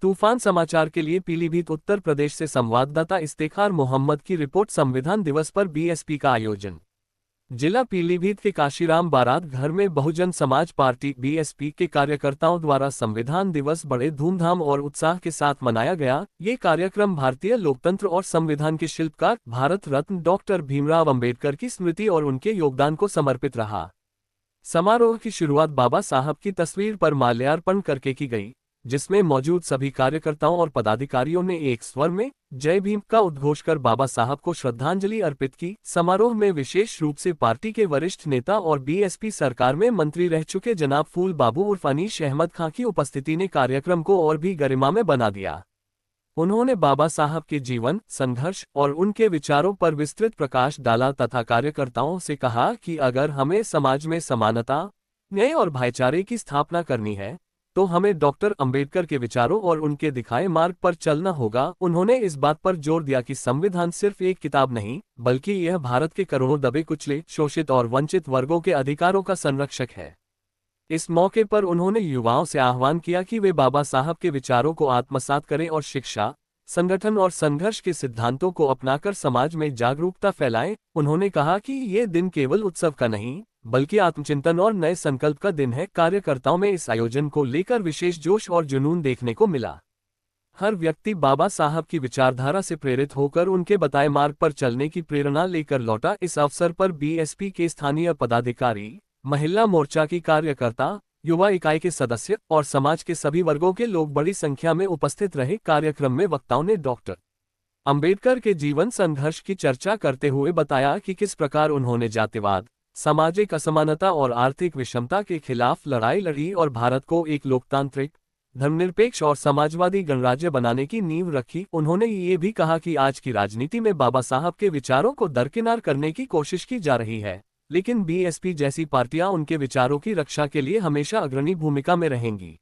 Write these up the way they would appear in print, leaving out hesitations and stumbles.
तूफान समाचार के लिए पीलीभीत उत्तर प्रदेश से संवाददाता इफ्तेखार मोहम्मद की रिपोर्ट। संविधान दिवस पर बीएसपी का आयोजन। जिला पीलीभीत के काशीराम बारात घर में बहुजन समाज पार्टी बीएसपी के कार्यकर्ताओं द्वारा संविधान दिवस बड़े धूमधाम और उत्साह के साथ मनाया गया। ये कार्यक्रम भारतीय लोकतंत्र और संविधान के शिल्पकार भारत रत्न डॉक्टर भीमराव अंबेडकर की स्मृति और उनके योगदान को समर्पित रहा। समारोह की शुरुआत बाबा साहब की तस्वीर पर माल्यार्पण करके की गई, जिसमें मौजूद सभी कार्यकर्ताओं और पदाधिकारियों ने एक स्वर में जय भीम का उद्घोष कर बाबा साहब को श्रद्धांजलि अर्पित की। समारोह में विशेष रूप से पार्टी के वरिष्ठ नेता और बीएसपी सरकार में मंत्री रह चुके जनाब फूल बाबू उर्फ अनीश अहमद खां की उपस्थिति ने कार्यक्रम को और भी गरिमा में बना दिया। उन्होंने बाबा साहब के जीवन, संघर्ष और उनके विचारों पर विस्तृत प्रकाश डाला तथा कार्यकर्ताओं से कहा कि अगर हमें समाज में समानता, न्याय और भाईचारे की स्थापना करनी है तो हमें डॉक्टर अंबेडकर के विचारों और उनके दिखाए मार्ग पर चलना होगा। उन्होंने इस बात पर जोर दिया कि संविधान सिर्फ एक किताब नहीं, बल्कि यह भारत के करोड़ों दबे कुचले, शोषित और वंचित वर्गों के अधिकारों का संरक्षक है। इस मौके पर उन्होंने युवाओं से आह्वान किया कि वे बाबा साहब के विचारों को आत्मसात करें और शिक्षा, संगठन और संघर्ष के सिद्धांतों को अपनाकर समाज में जागरूकता फैलाएं। उन्होंने कहा कि ये दिन केवल उत्सव का नहीं, बल्कि आत्मचिंतन और नए संकल्प का दिन है। कार्यकर्ताओं में इस आयोजन को लेकर विशेष जोश और जुनून देखने को मिला। हर व्यक्ति बाबा साहब की विचारधारा से प्रेरित होकर उनके बताए मार्ग पर चलने की प्रेरणा लेकर लौटा। इस अवसर पर बीएसपी के स्थानीय पदाधिकारी, महिला मोर्चा की कार्यकर्ता, युवा इकाई के सदस्य और समाज के सभी वर्गों के लोग बड़ी संख्या में उपस्थित रहे। कार्यक्रम में वक्ताओं ने डॉक्टर अंबेडकर के जीवन संघर्ष की चर्चा करते हुए बताया कि किस प्रकार उन्होंने जातिवाद, सामाजिक असमानता और आर्थिक विषमता के खिलाफ लड़ाई लड़ी और भारत को एक लोकतांत्रिक, धर्मनिरपेक्ष और समाजवादी गणराज्य बनाने की नींव रखी। उन्होंने ये भी कहा कि आज की राजनीति में बाबा साहब के विचारों को दरकिनार करने की कोशिश की जा रही है, लेकिन बीएसपी जैसी पार्टियां उनके विचारों की रक्षा के लिए हमेशा अग्रणी भूमिका में रहेंगी।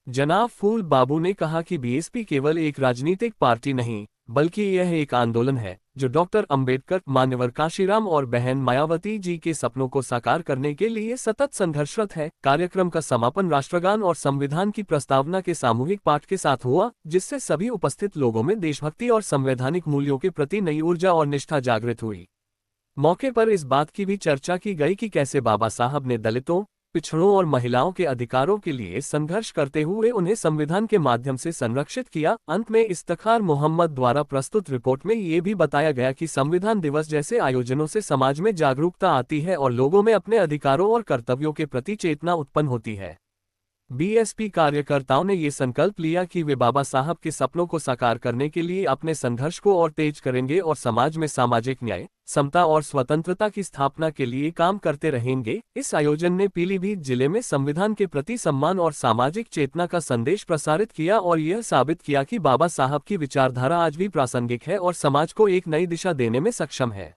जनाब फूल बाबू ने कहा कि बीएसपी केवल एक राजनीतिक पार्टी नहीं, बल्कि यह एक आंदोलन है जो डॉक्टर अंबेडकर, मान्यवर काशीराम और बहन मायावती जी के सपनों को साकार करने के लिए सतत संघर्षरत है। कार्यक्रम का समापन राष्ट्रगान और संविधान की प्रस्तावना के सामूहिक पाठ के साथ हुआ, जिससे सभी उपस्थित लोगों में देशभक्ति और संवैधानिक मूल्यों के प्रति नई ऊर्जा और निष्ठा जागृत हुई। मौके पर इस बात की भी चर्चा की गई कि कैसे बाबा साहब ने दलितों, पिछड़ों और महिलाओं के अधिकारों के लिए संघर्ष करते हुए उन्हें संविधान के माध्यम से संरक्षित किया। अंत में इफ्तेखार मोहम्मद द्वारा प्रस्तुत रिपोर्ट में ये भी बताया गया कि संविधान दिवस जैसे आयोजनों से समाज में जागरूकता आती है और लोगों में अपने अधिकारों और कर्तव्यों के प्रति चेतना उत्पन्न होती है। बीएसपी कार्यकर्ताओं ने ये संकल्प लिया कि वे बाबा साहब के सपनों को साकार करने के लिए अपने संघर्ष को और तेज करेंगे और समाज में सामाजिक न्याय, समता और स्वतंत्रता की स्थापना के लिए काम करते रहेंगे। इस आयोजन ने पीलीभीत जिले में संविधान के प्रति सम्मान और सामाजिक चेतना का संदेश प्रसारित किया और यह साबित किया कि बाबा साहब की विचारधारा आज भी प्रासंगिक है और समाज को एक नई दिशा देने में सक्षम है।